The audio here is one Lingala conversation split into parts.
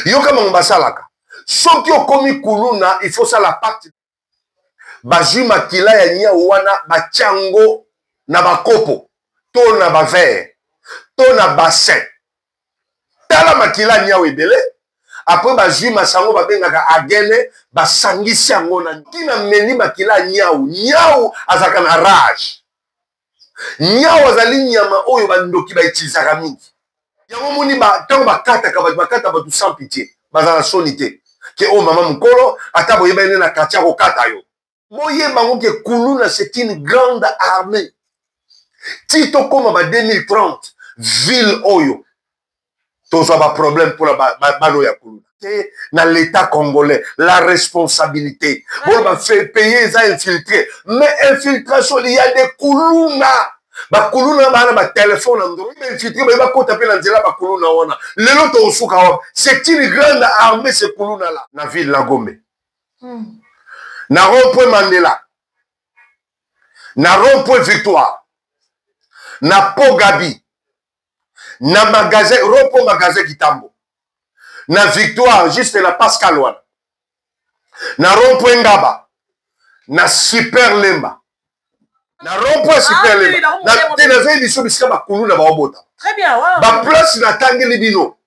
yoka mangobasalaka soki okomi kuluna il faut ça la partie bazwi makila ya nyau wana batiango na bakopo to na bavere to na bassin tala makila nyau ebele après bazwi masango babengaka agene basangisi yango na kina meli makila nyau azaka na rage nyau azali nyama oyo bandoki bautilisaka mingi yango moni ntango bakata bato sans pitié bazala soni te ke o mama mokolo ata boyeba ene na kati ya kokata yo boyeba ngo ke kuluna c'est une grande armée ti tokóma ba 2030 ville oyo tozwa baproblème mpona bano ya kuluna te na l'état congolais la responsabilité oyo bapaye eza infiltré mais infiltration il y a des kuluna bakuluna bana batelefone andro infiltré bayeba kota mpe na nzela bakuluna wana lelo tokosuka wa c'est une grande armée ce kuluna là na ville la Gombe na rond-point Mandela na rond-point Victoire na Pogabi na magasin rond-point magasin Kitambo na Victoire juste na Pascal wana na rond-point Ngaba na Super Lemba na rond-point Super Lemba na tenazo émission bisika bakuluna baobota très bien wow. Ba place na tangeli bino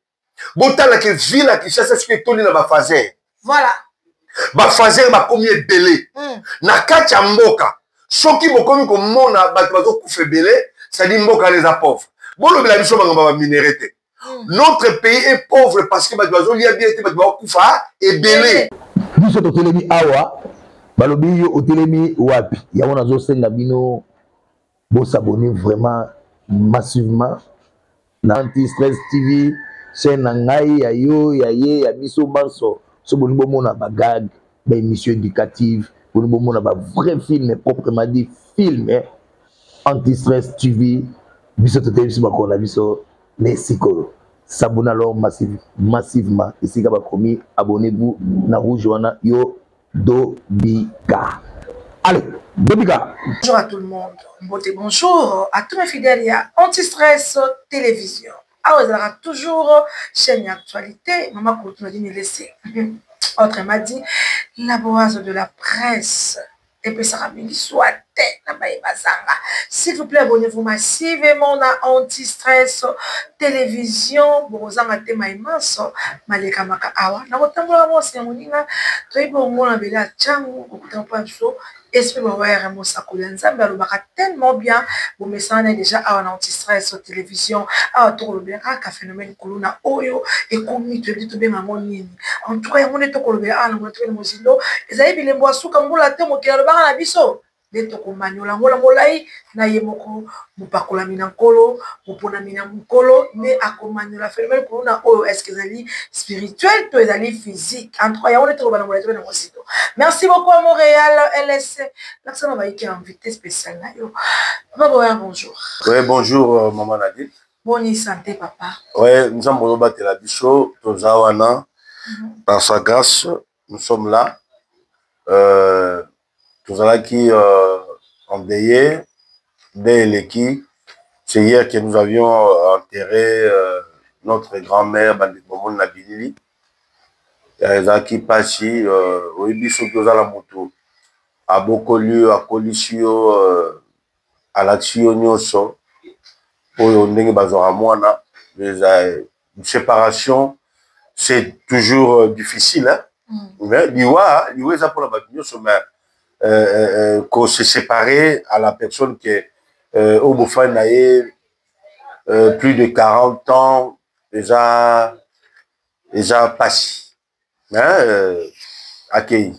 botala ke ville à Kinshasa ce toni na ba fazer voilà ba fazer ba komi ebele na kati ya mboka soki bokomi komona bato bazokufa ebele ça dit mboka les pauvres bolobela biso bangamba ba minéré te notre pays est pauvre parce que bato bazolia bien te bato bakufa ebele biso totelemi awa balobi yo otelemi wapi yango nazosenga bino bosabone vraiment massivement na Anti-Stress TV chaîne na ngai ya yo ya ye ya biso banso so boni bomona ba gag ba émission éducative boni bomona ba vrai film proprement dit film Anti-Stress TV biso totelemi biso bakona biso mesiko s'abonner alors massivement ici bakomi abonnez-vous na rouge wana yo Dobika. Allez, Dobika. Bonjour à tout le monde. Bonjour à tous mes fidèles. Il y a Anti-Stress Télévision. Ah, vous aurez toujours chaîne d'actualité. Maman Koutou m'a dit me laisser. Autre m'a dit la boise de la presse. Et puis ça ramène soit tête. S'il vous plaît, abonnez-vous massivement à Anti-Stress Télévision. Bon, vous avez un immense. Maleka maka awa. Na kotambola mo se moninga. Toi ibo mona bela changu. Kotambola so. Esprit bawa Mosa Nzambe alobaka tellement bien. Vous me sentez déjà à Anti-Stress Télévision. À tout le bien. À phénomène kuluna oyo. Et comme tu dis tout bien maman nini. En tout cas, on est tout colobé. Ah, on est tout le mozilo. Et ça y est, il est boissou comme vous la tête. Mon cœur le bar à la biso. Letoko manyola ngola ngolai na yemoko mupakola minankolo mupona minankolo mais akomanyola phénomène kuluna oyo est-ce que zali spirituel to ezali physique entre ya on est trop bana ngolai to na mosito. Merci beaucoup à Montréal LSC l'accent va y invité spécial na yo. Papa bonjour. Oui bonjour maman Nadine. Bonne santé papa. Oui nous sommes battre la bicho tozawana par sa grâce nous sommes là tout ça qui endeuillé dès l'équipe. C'est hier que nous avions enterré notre grand-mère Bandit Momon Nabilili. Zaki Pachi, Oibiso Gyozala Moto, à Bokolu, à Colisio, à l'Action Nyoso, pour Ndenge Bazoramwana. Les séparations, c'est toujours difficile. Mais l'Iwa, ça pour la Bagnyoso, mais qu'on se séparer à la personne qui est au Bofan plus de 40 ans déjà passé accueilli.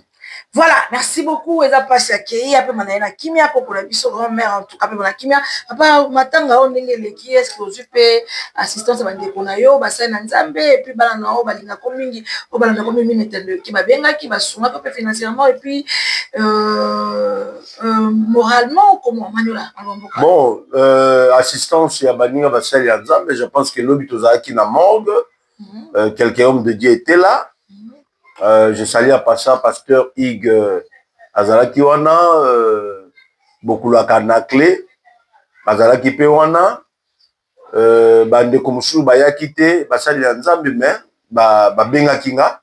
Voilà, merci beaucoup. Eza passé accueilli. Après, Manaïna Kimia, pour la biso grand-mère, en tout cas, Manaïna Kimia. Papa, matanga, on est les qui est-ce que vous avez assistance à Bandekonayo, Bassin Nzambe, et puis Balanao, Balina Komingi, au Balana Komingi, qui m'a bien, qui m'a souvent financièrement, et puis moralement, comment, Manuela? Bon, assistance, il y a Baninga Bassin Nzambe, je pense que l'Obitoza qui n'a morgue, quelqu'un homme de Dieu était là. Je salue à passer pasteur Ig Azalaki wana beaucoup la kanakle Azalaki pe wana bande komsou baya kité basali Nzambe mais babengaki nga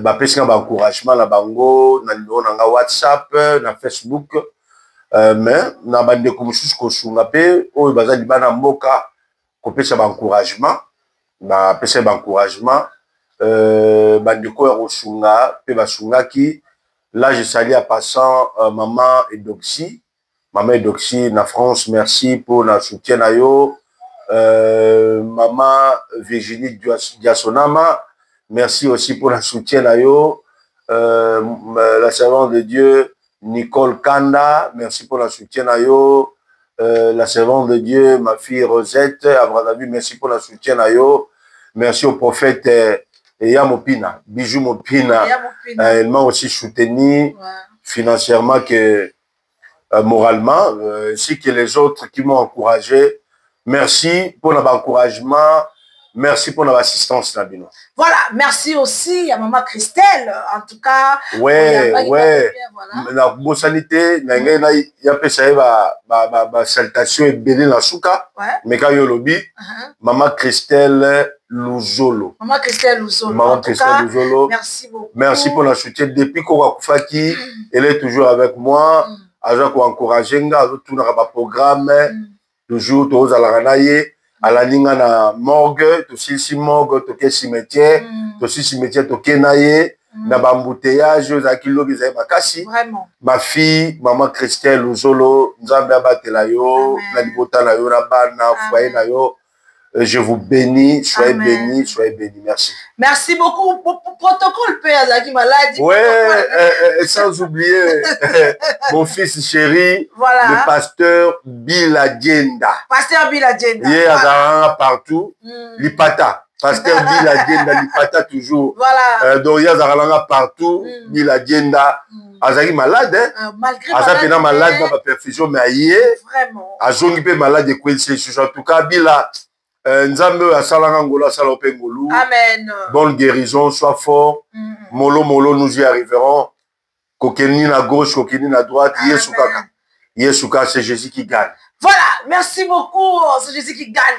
bapesi nga baencouragement na bango na numéro na nga WhatsApp na Facebook mais na bandeko mosusu kosunga mpe oyo baza libana mboka kopesa baencouragement bapesa baencouragement bandeko ya kosunga mpe basungaki. Là je salue à passant maman Edoxy na France, merci pour le soutien na yo. Maman Virginie Diasonama, merci aussi pour le soutien na yo. La servante de Dieu Nicole Kanda, merci pour le soutien na yo. La servante de Dieu, ma fille Rosette Abradavi, merci pour le soutien na yo. Merci au prophète Yamopina, Bijou Mopina, elle m'a aussi soutenu financièrement que moralement, ainsi que les autres qui m'ont encouragé. Merci pour l'encouragement, merci pour l'assistance. Voilà, merci aussi à maman Christelle, en tout cas. Ouais. La bossalité, il y a peu de salutation et béni la souka. Mais quand il y a le lobby, maman Christelle Luzolo. Maman Christelle Luzolo. Maman Christelle Luzolo. Merci beaucoup. Merci pour la soutien. Depuis Kora Koufaki, elle est toujours avec moi. Aja ko encourager nga tout na programme toujours tous à la ranaye à la ninga na morgue to si morgue to ke cimetière to si cimetière to ke naye na bambouteillage za kilo bizay makasi. Vraiment ma fille maman Christelle Luzolo nzambe abatela yo na libota na yo na bana foyer na yo. Je vous bénis, soyez bénis, merci. Merci beaucoup pour protocole, Père Zaki Maladi. Ouais, sans oublier mon fils chéri, voilà. Le pasteur Biladjenda. Pasteur Biladjenda. Il est à partout, Lipata. Pasteur Biladjenda, Lipata toujours. Voilà. Donc il y a partout, Biladjenda. Azaki malade, hein? Malgré Azaki malade, dans ma perfusion, mais aïe. Vraiment. Azongi pe malade, en tout cas, Bila. Nzambe asalanga ngola sala opengolu. Amen. Bonne guérison, sois fort. Molo nous y arriverons. Kokeni na gauche, kokeni na droite. Yesukaka. Yesuka, c'est Jésus qui gagne. Voilà, merci beaucoup. C'est Jésus qui gagne.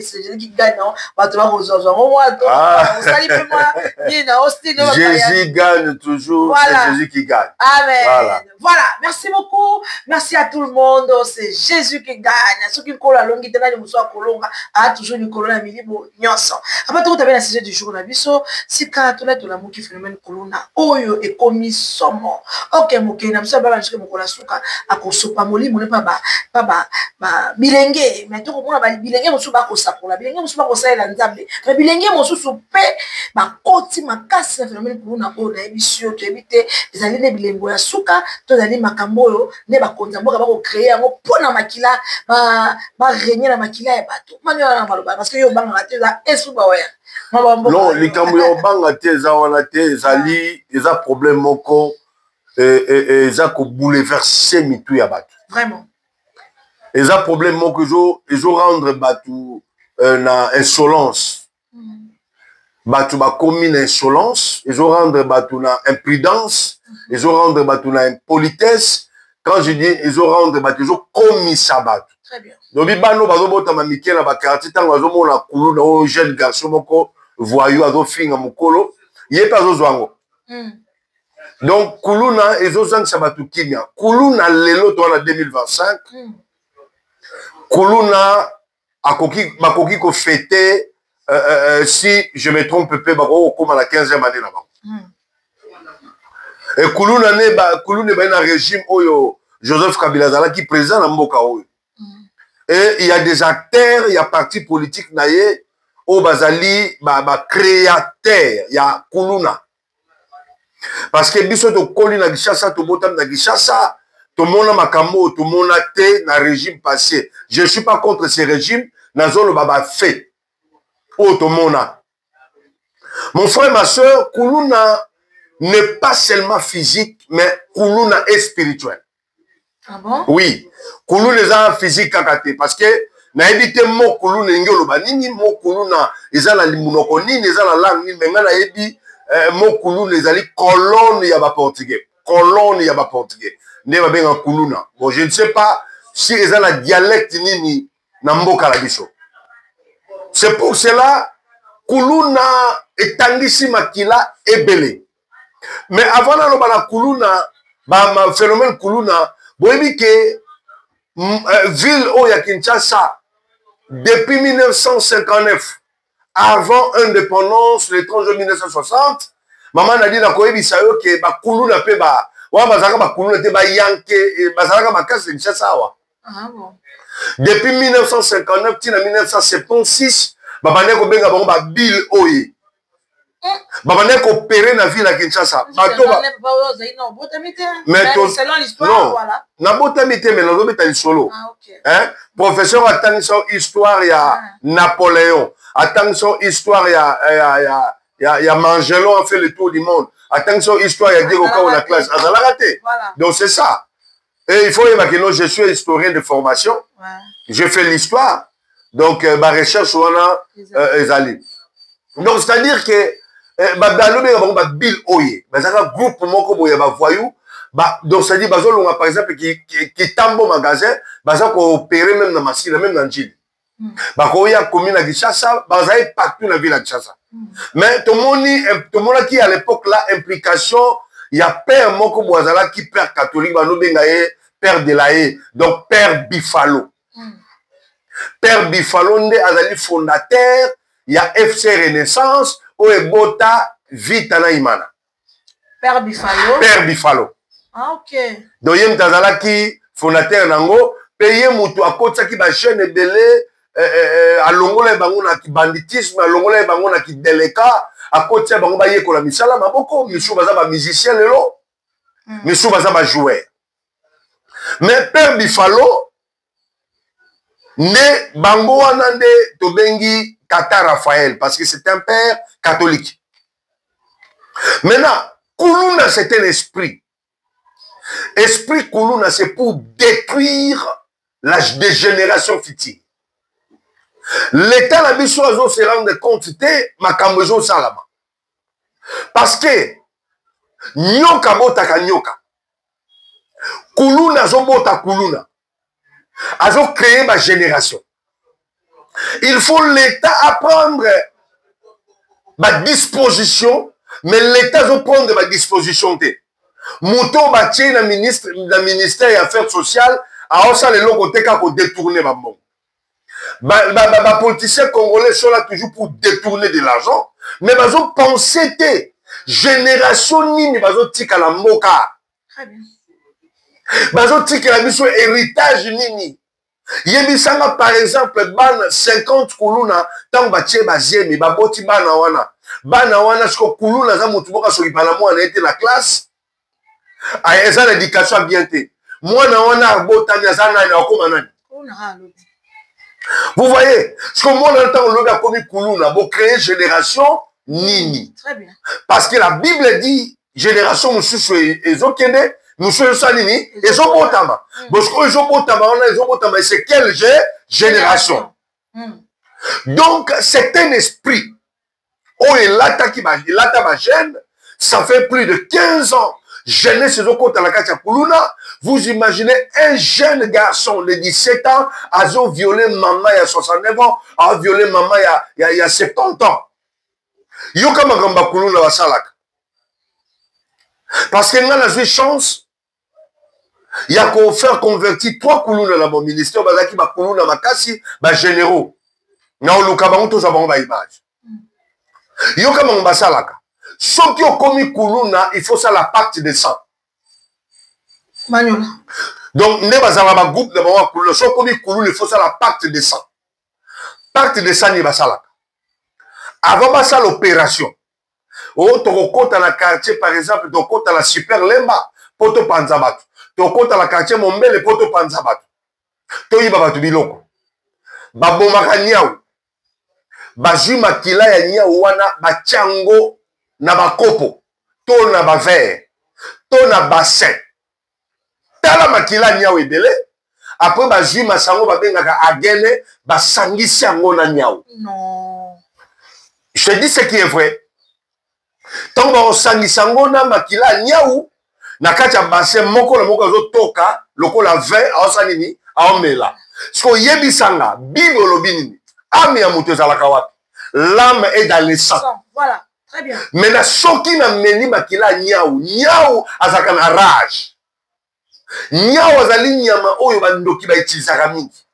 C'est Jésus qui gagne. Jésus gagne toujours. Voilà. C'est Jésus qui gagne. Amen. Voilà, merci beaucoup. Merci à tout le monde. C'est Jésus qui gagne. Ceux qui collent à longue, ils ont toujours une colonne à midi. Après tout, tu as la saison du jour. Si tu as tout l'amour qui phénomène colonne, oyo et commis somme. Ok, ok, n'a pas besoin de me suka à kosopa moli, mon pas bilenge mais to komona ba bilenge mosu ba kosapola bilenge mosu ba kosaela nzambe mais bilenge mosu pe ba koti makasi na phénomène kuna o na ebisio to ebite ezali ne bilengo ya suka to ezali makambo yo ne ba konza mboka ba ko créer yango pona makila ba régner na makila ya bato mani na maloba parce que yo banga te za esu ba waya non likambo yo banga te za wana te ezali eza problème moko eza ko bouleverser mitu ya bato vraiment. Et ça problème mon que je rendre batu na insolence. Batu ba commis insolence, ils ont rendre batu na imprudence, ils ont rendre batu na impolitesse. Quand je dis ils ont rendre batu, ils ont commis ça batu. Très bien. Donc bano bazo bota ma mikel na ba quartier tant bazo mona kulu na o jeune garçon moko voyou azo finga mukolo, yé pas zo zwango. Donc kuluna ils ont zang sabatu kimia. Kuluna lelo to na 2025. Kuluna bakoki ko fêter si je me trompe peu bako comme à la 15e année là-bas. Et Kuluna ne ba na régime oyo Joseph Kabila zala qui présent na mboka oyo. Et il y a des acteurs, il y a partis politiques naye au bazali ba créateur, il y a Kuluna. Parce que biso to koli na Gishasa to botam na Gishasa tout le monde m'a cambo, tout le monde a été dans le régime passé. Je ne suis pas contre ce régime. Dans le baba fait. Oh, tout le monde a. Mon frère, ma soeur, Kuluna n'est pas seulement physique, mais Kuluna est spirituel. Ah bon? Oui. Kuluna est en physique kakate. Parce que, na évité mo Kuluna ngelo ba nini mo Kuluna eza la limunoko nini eza la langue nini menga na ebi mo Kuluna ezali colonne ya ba portugais. Colonne ya ba portugais. Bon, je ne sais pas si ils ont la dialecte nini na mboka la biso. C'est pour cela kuluna etangisi makila ebele. Mais avant naloba na kuluna ba phénomène kuluna boyebi ke ville oya Kinshasa depuis 1959 avant indépendance le 30 juin 1960 maman a dit na koyebisa yo ke ba kuluna pe ba wa bazaka ba kuluna te ba yanke bazaka makasi Kinshasa wa. Ah bon. Depuis 1959 tina 1976 babane ko benga bango ba bill oye. Babane ko opérer na ville à Kinshasa. Bato ba mais selon l'histoire voilà. Na botamite mais na lobeta lisolo. Ah OK. Hein? Professeur attention histoire ya Napoléon. Attention histoire ya Magellan a fait le tour du monde. Attention histoire ya Diego Kao la classe. Ça l'a raté. Voilà. Donc c'est ça. Et il faut imaginer je suis historien de formation. Ouais. J'ai fait l'histoire. Donc ma recherche on a ezali. Donc c'est-à-dire que Bill Oye, un groupe moko boya ba voyou, donc ça dit bazolonga par exemple qui tambo magasin, bazako opérer même dans Massila, même dans Djili. Bakoya commune à Kinshasa, bazay partout dans la ville de Kinshasa. Mais tout le monde qui à l'époque là implication, il y a père moko boazala qui père catholique, bano bengaye père de l'Aé, donc père Bifalo. Père Bifalo nde azali fondateur, il y a FC Renaissance. Oebota Vitana Imana. Père Bifalo. Père Bifalo. Ah, ok. Donc, il y a qui fondateur Nango, paye Moutou à côté qui va jeune belé, à l'ongole bangona qui banditisme, à l'ongole bangona qui délécat, à côté bangona yé kola misala, ma boko, Missou baza ba musicien lelo, Missou baza ba joueur. Mais Père Bifalo, né bango wanande tobengi Tata Raphaël, parce que c'est un père catholique. Maintenant, Kuluna, c'est un esprit. Esprit Kuluna, c'est pour détruire la dégénération future. L'État n'a pas se rendre compte de Makambezo Salama. Parce que, Nyoka bota Nyoka. Kuluna zobota Kuluna. Azo créé ma génération. Il faut l'État apprendre ma disposition, mais l'État doit prendre ma disposition. Mouton bâti le ministère des Affaires sociales, a aussi les côté pour détourner ma bon. Les politiciens congolais sont là toujours pour détourner de l'argent, mais ils ont pensé que génération ni ils ont tika la moka. Très bien. Ils ont tika la mission héritage nini. Yebisanga par exemple ban 50 kuluna tant batie bazemi baboti bana wana sko kuluna za mutu boka soki bana mwana était la classe a eza l'éducation bien te mwana wana botani azana na okoma nani. Vous voyez ce que mwana tant lobi akomi kuluna bo créer génération nini. Très bien. Parce que la Bible dit génération mususu ezokende nous sommes salini et Zobotama. Parce que Zobotama, c'est quelle génération? Donc, c'est un esprit. Oh, et l'ata jeune, ça fait plus de 15 ans. Jeunesse à la Kachapuluna. Vous imaginez un jeune garçon de 17 ans a violé maman il y a 69 ans, a violé maman il y a 70 ans. Yoka Magamba Kuluna wa Salak. Parce qu'il y a une chance. Il y a qu'à faire convertir 3 kuluna dans mon ministère, bazaki ba kuluna makasi, ba généraux. Na oluka bango to zabongo ba image. Yoka bango basalaka. Ceux qui ont commis kuluna, il faut ça la pacte de sang. Manyola. Donc ne bazala ba groupe de bango kuluna, ceux qui ont commis kuluna, il faut ça la pacte de sang. Pacte de sang ni basalaka. Avant basa l'opération. Oh to kota na quartier par exemple, to kota la super lemba, poto panzabatu. To kota la quartier Mombele poto panza batu. To yiba batu biloko. Babomaka nyau. Baju makila ya nyau wana bachango na bakopo. To na bavere. To na bassin. Tala makila nyau ebele. Après baju masango babengaka agene basangisi yango na nyau. Non. Je te dis ce qui est vrai. Tant ba sangisa yango na makila nyau. Nakacha bassin moko na moko zo toka loko la ve aosa nini aomela. Sko yebi sanga bible lobini ami ya mutu ezalaka wapi. l'âme est dans le sang. Voilà, très bien. Maintenant, soki na meni makila nyau, nyau azaka na rage. Nyau azali nyama oyo bandoki ba utilisaka mingi.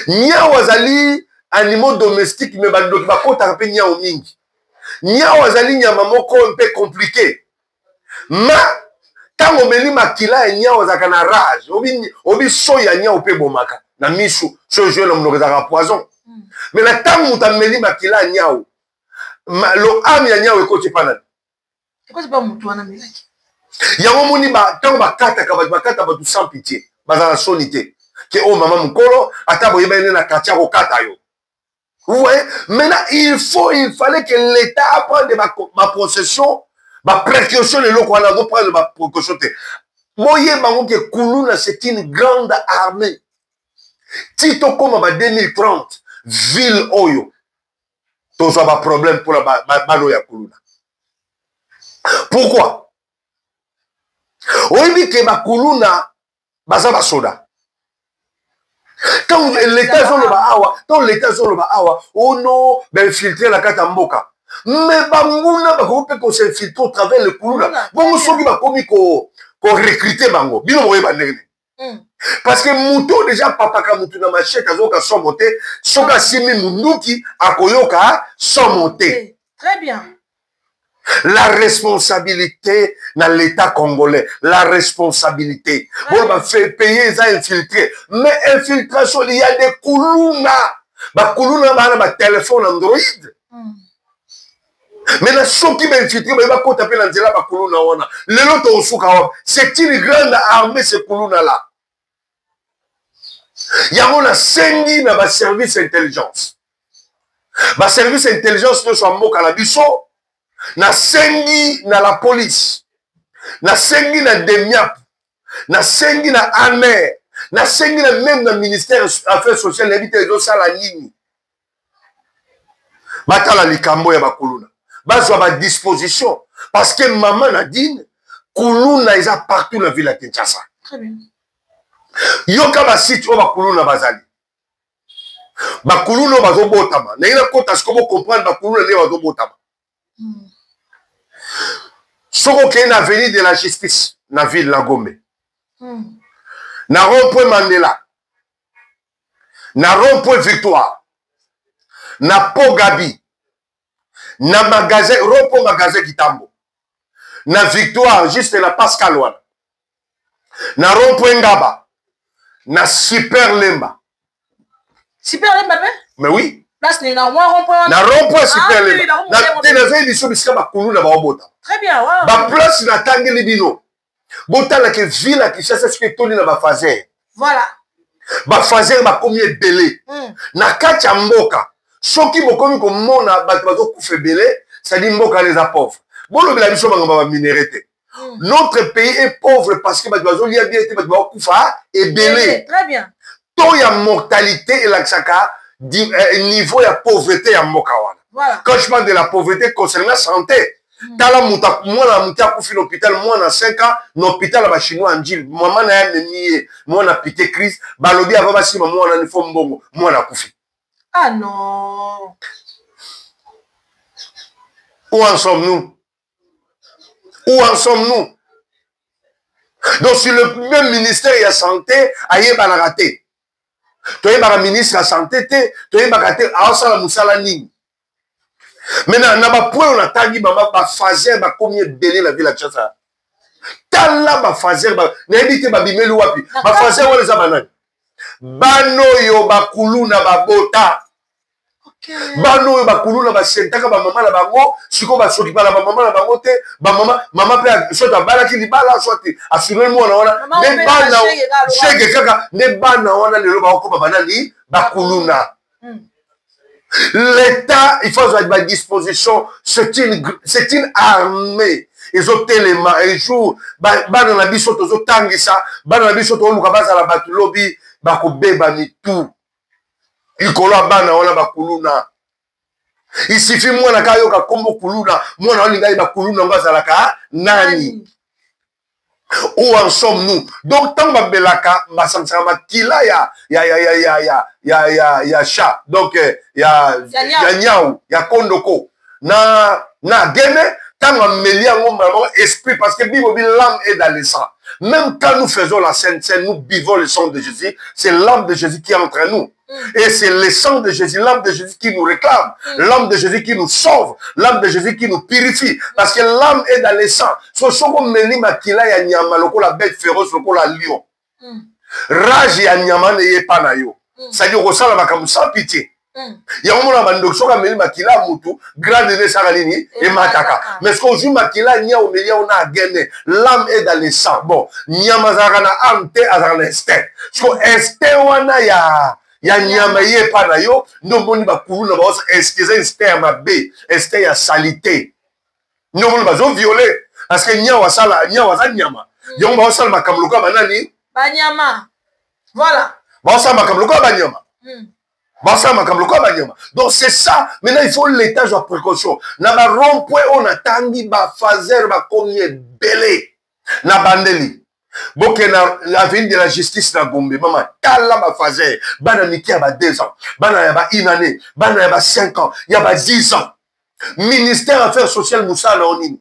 Nyau azali animaux domestiques mais bandoki ba kota pe nyau mingi. Nyau azali nyama moko un peu compliqué. Ma tango meni makila ya nyau azaka na rage. Obi soya nyau pe bomaka. Na misu, so je le mnokezaka poison. Mais la tango muta meni makila ya nyau. Lo âme ya nyau ekoti pana. Ekoti pa mutu wana melaki. Yango moni ba tango bakata batu sans pitié. Bazala sonité. Que oh maman mukolo ata boyeba ene na katia ko kata yo. Ouais, maintenant il fallait que l'État prenne ma possession, ma précaution et l'autre on a prendre ma précaution. Moye bango que Kuluna c'est une grande armée. Tito comme en 2030 ville oyo. Tous ont un problème pour la banoya Kuluna. Pourquoi? Oui, que ma Kuluna baza basoda. Quand l'État zone ba awa, quand l'État zone ba awa, oh non, ben filtrer la carte mboka. Mais banguna ba ko pe ko se filtrer au travers le Kuluna. Bon soki ba komi ko recruter bango. Bino moye ba ndenge. Parce que muto déjà papa ka mutu na machette azoka somote, soka simi munduki akoyoka somote. Très bien. La responsabilité dans l'État congolais. La responsabilité. On va faire payer les infiltrés. Mais infiltration, il y a des Kuluna. Bah, Kuluna, bah, téléphone Android. Mais la chose qui va infiltrer, bah, il va taper dans la Kuluna. C'est une grande armée, ce Kuluna-là. Il y a un sengi dans le service intelligence. Le service intelligence, nous sommes à la biso. Na sengi na la police, na sengi na demiap, na sengi na ANER, na sengi na même na ministère des Affaires sociales, n'habite les autres la nini. Batala likambo ya bakuluna. Bazwa ba disposition. Parce que maman Nadine, kuluna isa partout dans la ville de Kinshasa. Très bien. Yoka ba site o bakuluna bazali. Bakuluna bazobotama. Na ina kota sikomo comprendre bakuluna ne bazobotama. Soko qui est na avenue de la justice na ville la Gombe. Na rond-point Mandela. Na rond-point Victoire. Na Po Gabi. Na magasin rond-point magasin Kitambo. Na Victoire juste na Pascal wana. Na rond-point Ngaba. Na Super Lemba. Super Lemba Mais oui. Place ni na rond-point. Na rond-point Super Lemba. Na tena émission bisika ba kulu na ba obota. Très bien, wow. Ba place na tangeli bino. Botala ke ville qui cherche ce que toni na ba fazer. Voilà. Ba fazer ba komi ebele. Na kati ya mboka. Soki bokomi ko mona ba bazo kufa ebele, ça dit mboka les pauvres. Bolo bila biso banga ba minéralité. Notre pays est pauvre parce que ba bazo lia bien te ba kufa ebele. Très bien. To ya mortalité et la saka niveau ya pauvreté ya mboka wana. Voilà. Quand je parle de la pauvreté concernant la santé, tala muta mwana muta kufi l'hôpital mwana 5 ans l'hôpital ba chinois anjil maman na ya nemiye mwana pité crise balobi ava basi mwana ni fo mbongo mwana kufi. Ah non. Où en sommes-nous? Où en sommes-nous? Donc sur le même ministère de la santé aye ba na raté. Toye ba ministre de la santé te toye ba raté a sala musala nini. Maintenant, na ba point on a tangi ba fazer ba combien belé la ville à Kinshasa. Tala ba fazer ba na ebite ba bimelu wapi. Ba fazer wala za banani. Bano yo ba kuluna ba bota. OK. Bano yo ba kuluna ba sentaka ba mama na bango, siko ba soki ba mama na bango te, ba mama pe soit bala ki libala soit assurer mo na wana. Ne bana chege kaka ne bana wana lelo ba ko ba banani ba kuluna. L'État, il faut avoir à disposition, c'est une armée. Ils ont tellement, un jour, dans la biso, ils ont tangi ça, dans la biso, ils ont la batu lobby, bako beba ni tout. Il kola bana wana bakuluna. Il suffit moi na kayo ka kombo kuluna, moi na linga ba kuluna ngazala ka nani. Où en sommes-nous? Donc, tant que belaka, makila ya chat. Donc, ya nyau, ya kondoko. Na gene, tant que melia esprit, parce que l'âme est dans le sang. Même quand nous faisons la Sainte Seine, nous buvons le sang de Jésus, c'est l'âme de Jésus qui est entre nous. Et c'est le sang de Jésus, l'âme de Jésus qui nous réclame, l'âme de Jésus qui nous sauve, l'âme de Jésus qui nous purifie. Parce que l'âme est dans le sang. So meni makila ya nyama, la bête féroce, la lion. Rage ya nyama ne ye pas na yo. C'est-à-dire que ça la makamu sans pitié. Ya omona bandok soka meni makila mutu, grande ne sagalini et mataka. Mais ce qu'on joue makila nya o melia on a gagné. L'âme est dans le sang. Bon, nyama zagana ante azana este. So este wana ya nyama ye pa na yo ndo moni bakulu na baosa eskeza este ya mabe este ya salité ndo moni bazo violer parce que nyama wasala nyama yongo baosa makamluka banani banyama voilà baosa makamluka banyama baosa makamluka banyama. Donc c'est ça. Maintenant il faut l'étage de précaution na ba rond-point on attendit ba fazer ba combien belé na bandeli. Boke na la ville de la justice na Gombe, maman, tala ma fazer, bana miki ba 2 ans, bana ya ba 1 année, bana ya ba 5 ans, ya ba 10 ans. Ministère Affaires sociales Moussa na onini.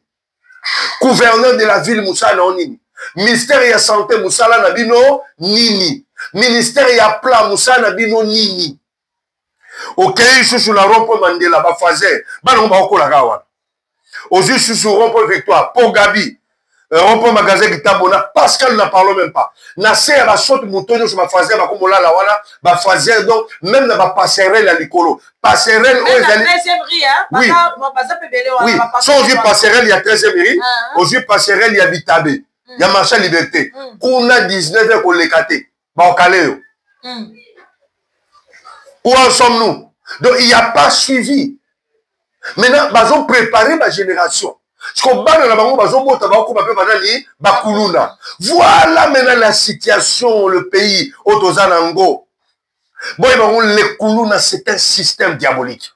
Gouverneur de la ville Moussa na onini. Ministère ya santé Moussa na bino nini. Ministère ya plan Moussa na bino nini. OK, chouchou la rompo Mandela ba fazer, bana ba okola kawa. Ozu chouchou rompo Victoire, pour Gabi. On peut magasin qui tabona Pascal n'a parlé même pas. Na se ya ba sorte moutonyo sur ma fazer ba komola la wana ba fazer donc même na ba passerelle à l'icolo. Passerelle au ezali 13e rue hein. Oui. Oui. So aujourd'hui passerelle il y a 13e rue. Aujourd'hui passerelle il y a Bitabé. Il y a marché Liberté. Kuna 19 ko lekate. Ba okaleo. Où en sommes-nous? Donc il n'y a pas suivi. Maintenant, ils ont préparé ma génération. Voilà maintenant la situation, le pays, Otozanango. Les Koulouna, c'est un système diabolique.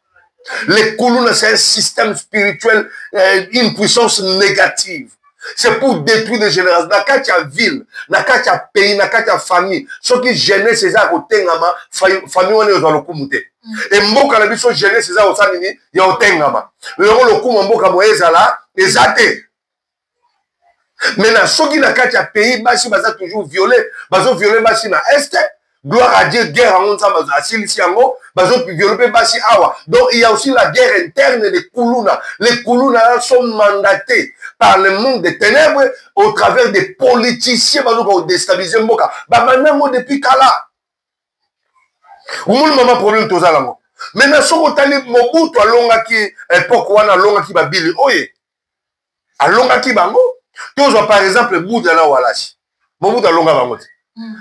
Les Koulouna, c'est un système spirituel, une puissance négative. C'est pour détruire les générations. Nakatia ville, nakatia pays, nakatia famille. Ceux qui gênent ces arts au Tengama, famille on est dans le Kumute. Et Mboka la biso gênent ces arts au Sanini, il y a au Tengama. Le Kum Mboka Moezala, les athées. Maintenant, ceux qui nakatia pays, basi baza toujours violé, bazo violé basi na Est. Gloire à Dieu, guerre en ça, bazo violé basi awa. Donc il y a aussi la guerre interne des Koulouna. Les Koulouna sont mandatés par le monde des ténèbres au travers des politiciens qui ont déstabilisé le Mboka. Maintenant, depuis Kala. Moun mama problème tout ça là. Maintenant, si on a Mobutu à longa qui époque on a longa qui va bili oye. À longa qui bango. Tous par exemple Bouddha na walashi. Mobutu à longa bango.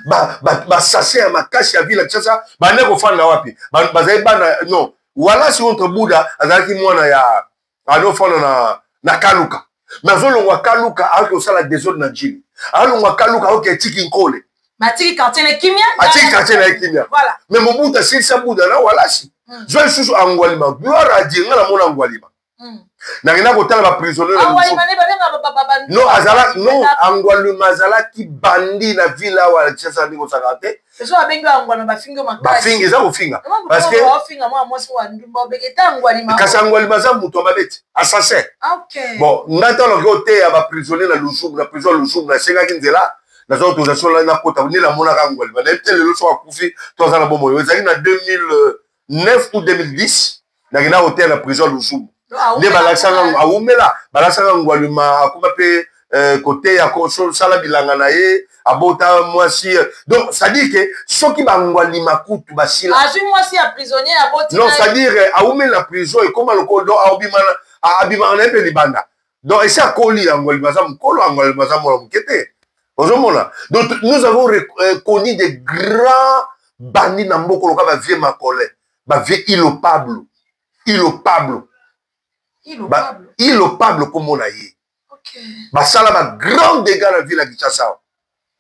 Ba sasé à ma cache à ville ça. Ba ne ko fanda wapi. Ba zai bana non. Walashi entre Bouddha azaki mwana ya ado fanda na Kaluka. Mais on Kaluka avec ça la désordre na jili. Alors on Kaluka avec tiki nkole. Matiki quartier kimia. Matiki quartier kimia. Voilà. Mais Mobutu c'est ça Bouddha na walashi. Je suis sur Angwalima. Gloire à Dieu na mona Angwalima. Na ngina ko tala ba prisonnier. Angwalima ne ba non azala non Angwalima azala ki bandi na villa wa Kinshasa ndiko sakate. Peso abenga Angwalima ba finga makasi. Ba finga za ko finga. Parce que ba finga moi moi so ndumba begeta Angwalima. Kasi Angwalima za muto babeti assassin. OK. Bon, ngata lo côté ya ba prisonnier na Lusum na prison Lusum na senga kinzela. Na autorisation là na kota ni la mona Angwalima. Na tele le so akufi to za na bomo. Ezali na 2009 ou 2010 na ngina hôtel la prison Lusum. Ne balakisanga awumela balakisanga Angwalima akuma pe côté ya sala bilanga na ye abota mwasi donc ça dit que ceux qui bangwalima kutu basila azui mwasi ya prisonnier aboti non ça dit awumela prison et comme le kodo abima na pe libanda donc et ça koli Angwalima za mkolo Angwalima za mo mkete ozomona. Donc nous avons connu des grands bandits na mboko loka ba vie makole ba vie illopable comme on a eu. OK. Basala ba grand dégâts dans la ville de Kinshasa.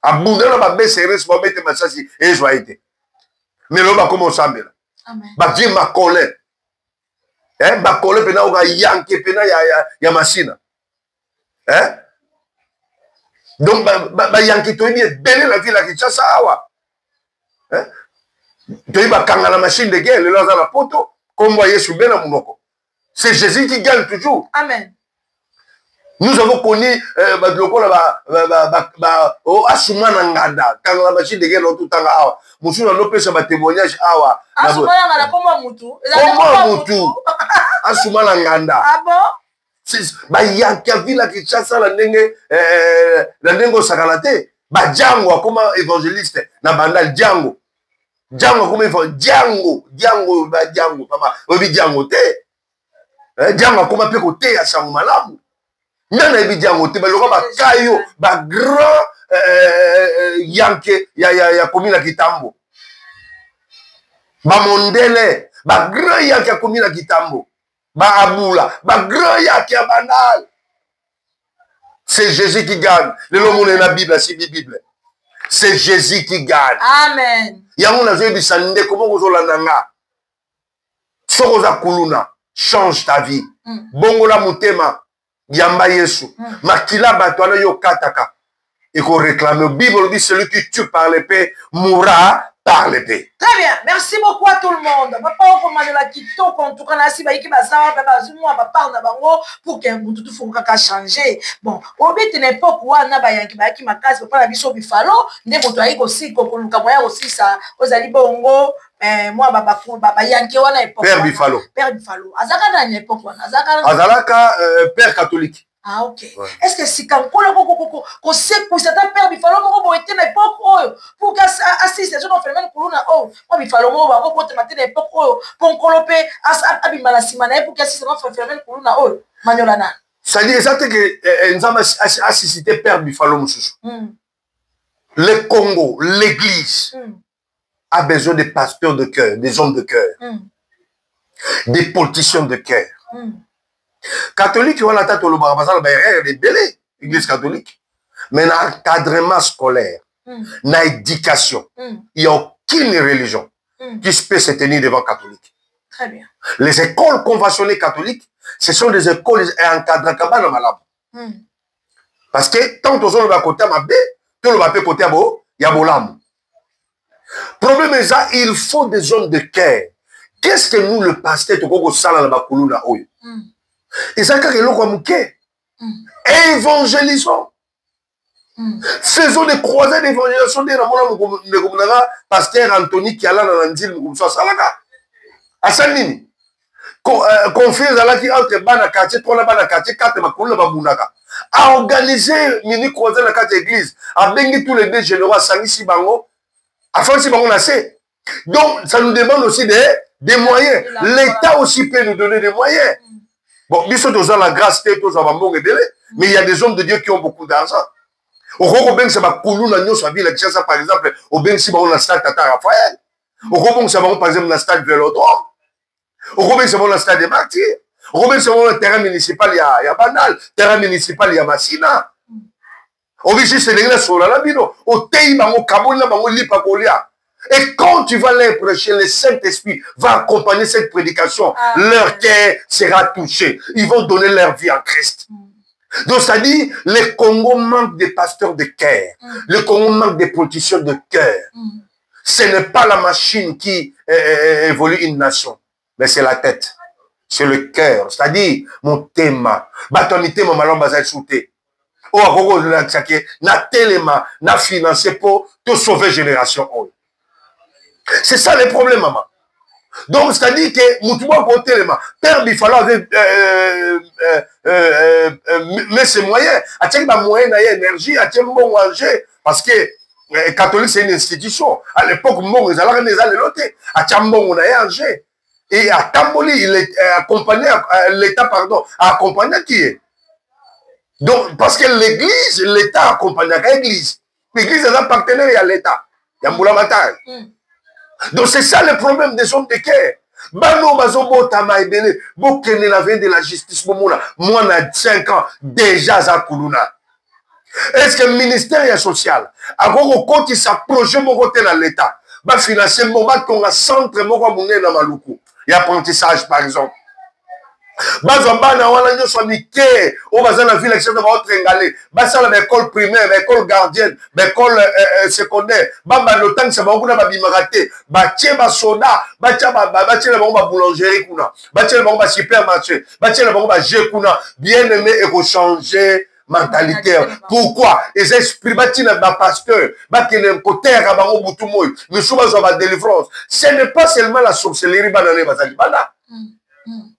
Abundana ba BCRS ba mettre masasi et joyeté. Mais là ba comment sambela. Amen. Ba vie makole. Ba kole pena oga yanke pena ya machine. Donc, Yanki Toyebi est belle la ville à Kinshasa. Toyebi a la machine de guerre, le laser à la poto, comme vous voyez sur Bena Mounoko. C'est Jésus qui gagne toujours. Amen. Nous avons connu Asumana Ngada, quand la machine de guerre dans tout le temps. Moussou n'a pas fait un témoignage. Asumana Ngada, comment Moutou? Comment Moutou? Asumana Ngada. Ah bon? Yanki a vu la Kinshasa, la Nengo Sakalate. Django, comme évangéliste, na bandal Django. Django, comme évangéliste. Django, papa. Oui, Django, te. Django, comme appelé côté à Sangoumalamu. Nana ebi Django te, le roi Kayo, grand Yanke, ya komi na Kitambo. Mondele, grand Yanke ya komi na Kitambo. Aboula, grand Yanke ya banal. C'est Jésus qui gagne. Le monde est dans la Bible, c'est la Bible. C'est Jésus qui gagne. Amen. Yango na zoyebi sande, comment vous olandanga? Sokoza kuluna, change ta vie. Bongola mutema. Yamba Yesu. Makila batwana yo kataka. Et qu'on réclame. Bible dit celui qui tue par l'épée mourra par l'épée. Très bien. Merci beaucoup à tout le monde. Papa, on va la kitoko en tout cas là si baiki bazar papa zumwa papa na bango pour que mututu fuka changer. Bon, au but une époque où na bayanki baiki makasi papa na biso bifalo, nde moto ayiko si kokoluka moya aussi ça ozali bongo moi baba yanki wana époque. Père Bifalo. Père Bifalo. Azaka na époque wana. Azalaka père catholique. Ah ok. Ouais. Est-ce que si quand on sait pour certains pères Bifalo mo était na époque pour qu'assiste sur phénomène kuluna moi Bifalo mo ba ko te matin époque pour coloper abimala simana pour qu'assiste sur phénomène kuluna maniolana. Ça dit exactement que nous avons assisté père Bifalo Moussou. Le Congo, l'église a besoin de pasteurs de cœur, des hommes de cœur, des politiciens de cœur. Catholique, on a tâté le barabazal, les délais, l'église catholique. Mais dans l'encadrement scolaire, dans l'éducation, il n'y a aucune religion qui peut se tenir devant catholique. Très bien. Les écoles conventionnées catholiques, ce sont des écoles encadrées comme dans malade. Parce que tant que on va côté mabé, tout le va côté abo, il y a bolam. Problème est ça, il faut des hommes de cœur. Qu'est-ce que nous le pasteur toko sala na bakulu na oyo? Et ça, quand il est évangélisons. Faisons des croisades d'évangélisation. Pasteur Anthony qui a là dans l'Andil, Asanini. Confiance à la qui entre bana quartier, trois bana quartier, quatre makulu babunaka. A organiser mini croisade dans la quatre églises. A bengi tous les deux généraux à Sangi Bango. À Fancy Bango Nassé. Donc, ça nous demande aussi des moyens. L'État aussi peut nous donner des moyens. Bon, nous sommes la grâce, mais il y a des hommes de Dieu qui ont beaucoup d'argent. Au Robin, c'est ma coulou, la nuit, par exemple, au Ben si on a stade Tata Raphaël. Au Robin, c'est par exemple, la stade Vélodrome. Au Robin, c'est la stade des Martyrs. Au Robin, c'est le terrain municipal, il y a Banal. Terrain municipal, il y a Massina. Au Vichy, c'est les sur la Labino. Au Tei, Bango, Kaboula, Bango, Lipakolia. Et quand tu vas les prêcher, le Saint-Esprit va accompagner cette prédication. Leur cœur sera touché. Ils vont donner leur vie en Christ. Donc, ça dit, le Congo manque des pasteurs de cœur. Le Congo manque des politiciens de cœur. Ce n'est pas la machine qui évolue une nation, mais c'est la tête. C'est le cœur. C'est-à-dire, mon thème, batonité, mon malon, bazal souté. Oh, na téléma, na financé pour te sauver génération. C'est ça le problème, maman. Donc, c'est-à-dire que Moutouba côté les mains. Père Bifalo avait mais ses moyens. A t-il des moyens d'énergie, a t-il bon manger? Parce que catholique, c'est une institution. À l'époque, mon ils allaient les aller loter. A t-il bon manger? Et à Tamboli, il est accompagné, l'État, pardon, a accompagné qui est? Donc, parce que l'Église, l'État accompagne l'Église. L'Église est un partenaire à l'État. Il y a un boulot bataille. Donc c'est ça le problème des hommes de cœur. Bano bazobo tamaïbele, bokene la veine de la justice bomona. Moi na 5 ans déjà za kuluna. Est-ce que le ministère social a compte sa projet mon côté dans l'état va financer mon ba ton centre mon mongé na maluku. Il y a apprentissage par exemple. bazwa bana wana nyonso mike oyo baza na ville excepte baotringale basala baécole primaire baécole gardienne baécole secondaire babanda otangisa bango kuna babimaka te batie basoda batiela bango baboulangerie kuna batiela bango basupermarché batiela bango baje kuna bien aimé ekochange mentalité. Pourquoi? Les esprits batina ba pasteur, bakene kotera bango butu moyo, misuba zo ba délivrance. Ce n'est pas seulement la sorcellerie banane bazali bana.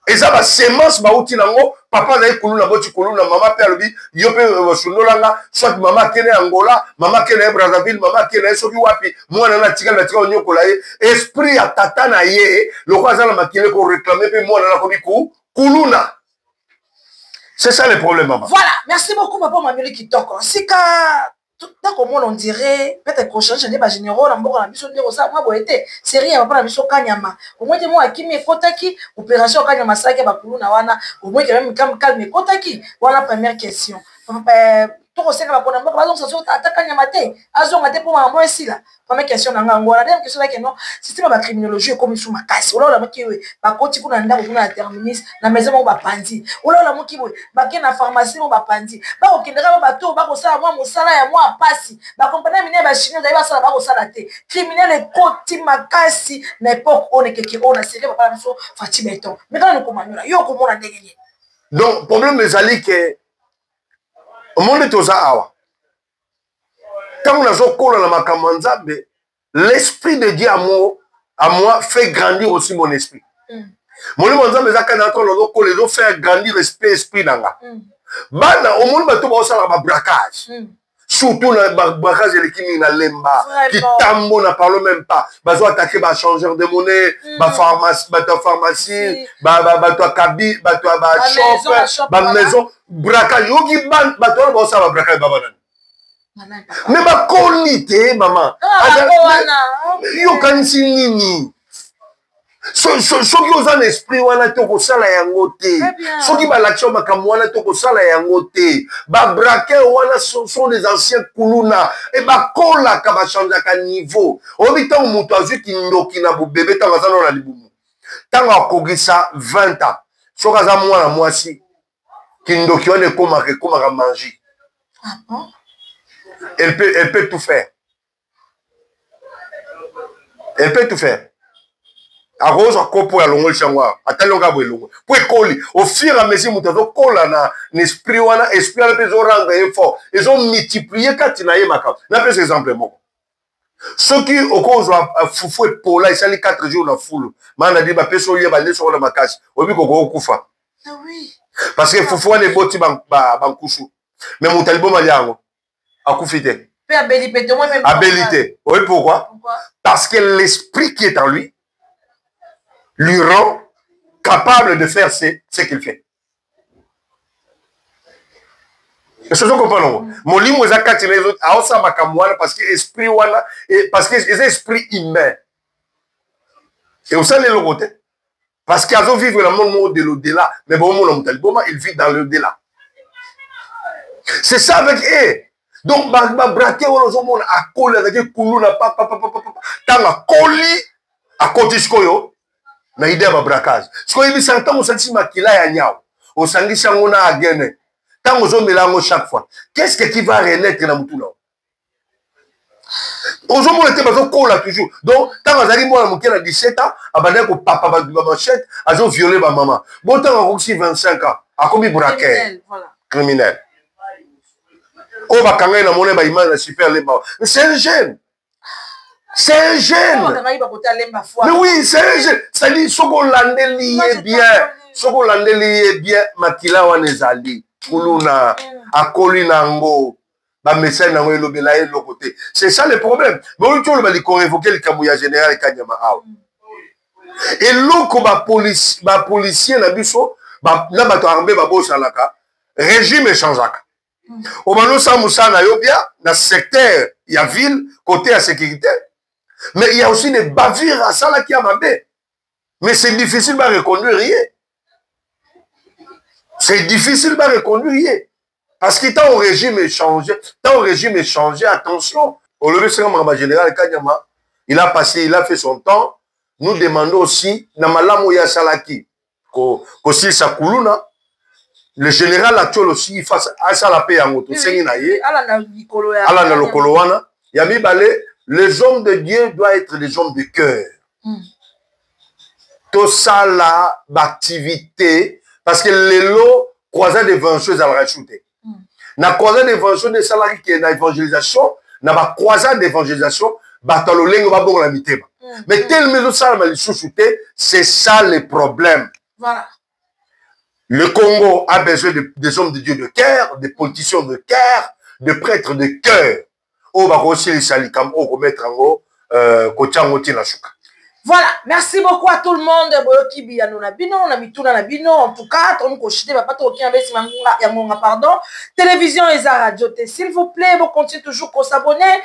Et ça va semence ba uti nango, papa na ikulu na boti kulu na mama pe alobi, yo pe sunolanga, soit mama kene Angola, mama kene Brazzaville, mama kene soki wapi, mwana na tika onyokola ye, esprit ya tata na ye, lokwa za na makile ko réclamer pe mwana na kobiku kuluna. C'est ça le problème, maman. Voilà, merci beaucoup, papa Mameli Kitoko. Si tant comme on dirait, peut-être prochain, je n'ai pas généraux, on a mis sur le ça, moi, c'est rien, on a mis sur Kanyama. Au moins, moi, qui m'est Kotaki, opération Kanyama, ça, qui va pour nous, au moins, quand même, calme, Kotaki. Voilà la première question. Tout ça va prendre un ballon, ça se attaque à maté. Azon a été pour moi ici là. Première question, on a la deuxième question là que non, système de criminologie comme sous ma casse. Ou là la moki oui, ba koti kuna nda kuna la terminus, la maison on va pandi. Ou là la moki oui, ba ke na pharmacie on va pandi. Ba okendera ba to ba ko sala moi mosala ya moi pasi. Ba compagnie mine ba chino da ba sala ba ko sala te. Criminel et koti makasi na époque on est quelque on a serré ba pa so fati beton. Mais quand nous commandons là, yo comment on ndenge. Donc problème ezali que au monde toza awa. Quand on a zokola na makambo nzambe, l'esprit de Dieu à moi fait grandir aussi mon esprit. Mon nzambe zaka na ko lo ko les faire grandir l'esprit nanga. Bana au monde bato ba osala ba braquage. Surtout na braquage les kimi na lemba, qui tambo na parle même pas. Bazo attaquer ba changeur de monnaie, ba pharmacie, ba cabi, ba shop, ba maison, braquage yogi ban bato ba osala braquage ba banane. Mais ma qualité, maman. Yo kanisi nini. Soki oza na esprit wana to kosala yango te. Soki balakisa makambo wana to kosala yango te. Ba braquer wana sont des anciens kuluna et ba kola ka ba changer ka niveau. Obi tango muto azwi kindoki na bu bébé tango azana na libumu. Tango akogisa 20 ans. Soki aza mwana mwasi kindoki wana ekoma manger. Ah bon? Elle peut tout faire. Elle peut tout faire. A rose a kopo ya longo changwa. Atalonga bo longo. Pour coller au fur et à mesure muto kola na esprit wana esprit ala pezo rendre effort. Ils ont multiplié katina ye makam. Na pese exemple moko. Ceux qui au cause fufu et pola ils sali 4 jours na foule. Mana di ba peso ye ba leso na makasi. Obi koko kufa. Ah oui. Parce que fufu wana boti bankushu. Mais mutalibo maliango. Akoufité. Habilité. Oui, pourquoi? Parce que l'esprit qui est en lui rend capable de faire ce qu'il fait. Est-ce que vous comprenez? Mon lit, moi, j'ai les autres, parce que l'esprit, parce que c'est esprit humain. Et vous savez le côté? Parce qu'ils ont vécu le monde de l'au-delà. Mais bon, il vit dans l'au-delà. C'est ça avec eux. Donc, braquer on a collé avec kuluna papa tanga koli a côté skoyo na idée ba braquage. Skoyo bi santango santi makila ya nyao. O sangi sango na agene. Tango zo melango chaque fois. Qu'est-ce qui va renaître na mutula? Ozo mo était bazo kola toujours. Donc, tango zali mo na mukela 17 ans, abandé ko papa ba machette, azo violer ba maman. Bon tango ko 25 ans, a commis braquer. Criminel. Oh, bah, quand il a mon image super les morts. C'est un jeune. C'est un jeune. Mais oui, c'est un jeune. Ça dit, ce qu'on l'a lié bien. Ce qu'on l'a lié bien, Makila Wanezali. Kuluna, Akolinango, Bamessa Nango et Lobela et l'autre côté. C'est ça le problème. Mais on peut le convoquer le Kamouya général et Kanyama. Et l'autre, policier, la biso, là, tu as armé, régime échangeaka. Au moment où dans le secteur, il y a ville, côté à sécurité. Mais il y a aussi des bavures à ça là qui a mabé. Mais c'est difficile de reconduire. C'est difficile de reconduire. Parce que tant au régime échangé, attention. Au lieu de général Kanyama, il a fait son temps. Nous demandons aussi, Namalamo Yasalaki. kosilisa kuluna. Le général actuel aussi, il fasse ça la paix en auto. C'est une aïe. Ala na lokolo wana. Yami balé, les hommes de Dieu doivent être des hommes de cœur. Tout ça là, d'activité, parce que les lots croisés d'évangélisation à la rajouter. Na croisade d'évangélisation des salariés qui est dans l'évangélisation, na ba croisade d'évangélisation, batalo lengo ba bon la mitema. Mais tellement ça ma chouchouté, c'est ça le problème. Voilà. Le Congo a besoin des hommes de Dieu de cœur, des politiciens de cœur, de prêtres de cœur. On va aussi les salikam, on va mettre en haut, voilà, merci beaucoup à tout le monde. En tout cas, pardon. Télévision et radio, s'il vous plaît, vous continuez toujours à s'abonner.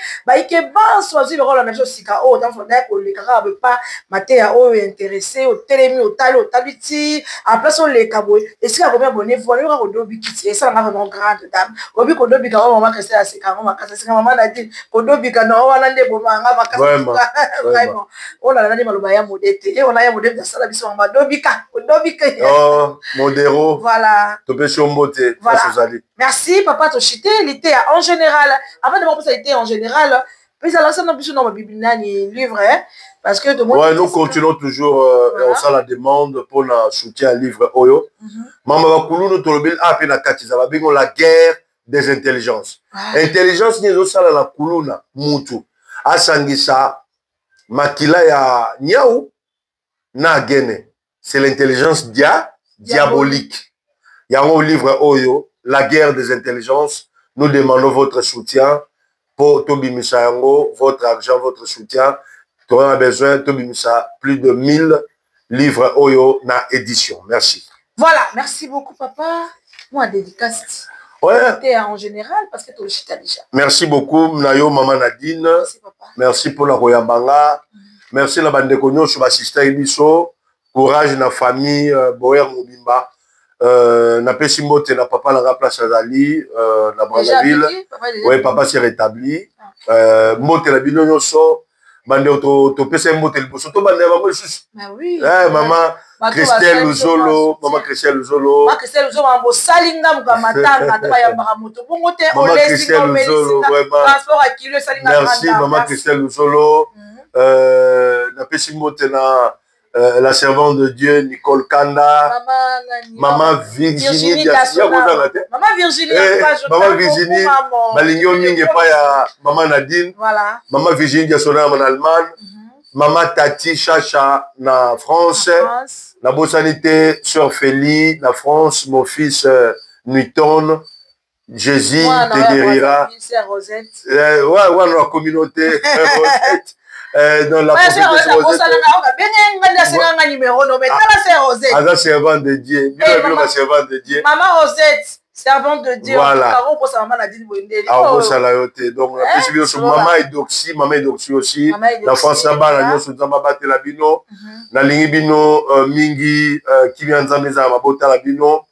Choisir le rôle de la Sika. Oh, dans le cas où pas mater au intéressé, au télémi, au tali, au tabiti, en place au les cabouilles. Et si vous abonnez, vous allez au dobi qui et ça, vraiment grande dame. Au but qu'on dobi quand on va rester à Sika, on va casser maman a dit, qu'on dobi quand on va aller pour vraiment. On a l'année malobaya modete, on a ya modèle de ça, biso ma dobika, dobika. Oh, modéro. Voilà. Voilà. Merci papa Toshite, il était en général, avant de m'en ça était en général, puis alors ça non plus dans ma bible ni livre parce que de moi. Ouais, nous continuons toujours on ça la demande pour le soutien à livre Oyo. Mama bakulu no tolobil a pe na katiza ba bingo la guerre des intelligences. Intelligence ni zo sala la kuluna mutu. Asangisa makila ya nyau na gene. C'est l'intelligence diabolique. Il y a un livre Oyo, la guerre des intelligences. Nous demandons votre soutien pour Tobi Misayango, votre argent, votre soutien. Tu auras besoin, Tobi Misa, plus de 1000 livres Oyo na édition. Merci. Voilà, merci beaucoup papa. Moi, dédicace. Ouais. En général, parce que tu le déjà. Merci beaucoup, Nayo, Maman Nadine. Merci, papa. Merci pour la Royambanga. Merci la bande Konyo sur l'assistant Ibiso. Courage na famille, Boer Mobimba. Na Pessimbote, na papa la place Azali, na Brazzaville. Oui, papa s'est rétabli. Mote la Binonyoso. Bande to pesa Mote le Bosso. To bande maman juste. Oui. Maman. Christelle Luzolo, maman Christelle Luzolo. Maman Christelle Luzolo, maman Salinga Mukamatanga, Tabaya Baramoto. Maman Christelle Luzolo, vraiment. Transport à kilo Salinga. Merci, maman Christelle Luzolo. Na Pessimbote na la servante de Dieu Nicole Kanda. Maman Virginie. Maman Virginie. Maman Virginie. Balingyo Minge pa ya maman Nadine. Voilà. Maman Virginie Diasona en Allemagne. Maman Tati Chacha na France. La Bossanité, Sœur Félie, la France, mon fils Newton, Jésus te guérira. Ouais, la communauté Rosette. Dans la prophétesse Rosette. Ada servante de Dieu. Servante de Dieu. Maman Rosette, servante de Dieu. Voilà. Donc, maman Edoxy aussi. La France là-bas, la Nyon Souzama Bate la Bino. La Lingi Bino, Mingi, Kilianza Meza Mabota la Bino.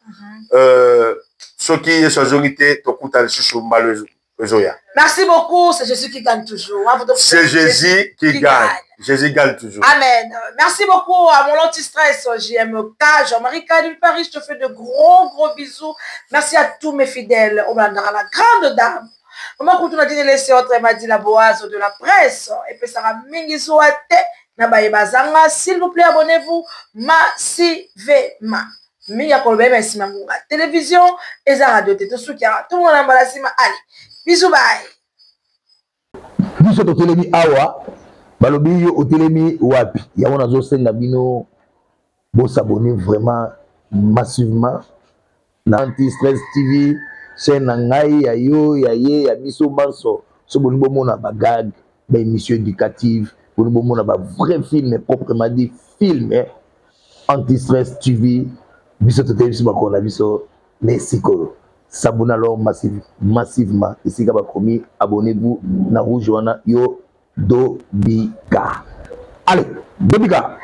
Ce qui est sur Zongité, Tokuta le Chouchou Mbalo. Merci beaucoup, c'est Jésus qui gagne toujours. C'est Jésus qui gagne. Jésus gagne toujours. Amen. Merci beaucoup à mon anti-stress, JMK, Jean-Marie Cadil Paris. Je te fais de gros bisous. Merci à tous mes fidèles. On va à la grande dame. Maman Koutouna Dine laissé autre, elle m'a dit la boise de la presse. Et puis ça va Mingizoate. Nabaïbazanga. S'il vous plaît, abonnez-vous massivement. Minga Kolbe, merci Mangunga. Télévision et la radio. Tout le monde a embarrassima. Allez. Bisous, bye. Biso to telemi awa balobi yo otelemi wapi ya wana zo senga bino bo s'abonner vraiment massivement na Anti-Stress TV chaîne na ngai ya yo ya ye ya biso banso so boni bo mona ba gag ba émission éducative boni bo mona ba vrai film proprement dit film Anti-Stress TV biso to telemi ba kona biso mesiko. S'abonnez alors massivement. Ici, abonnez-vous na rouge wana yo Dobika. Allez, Dobika.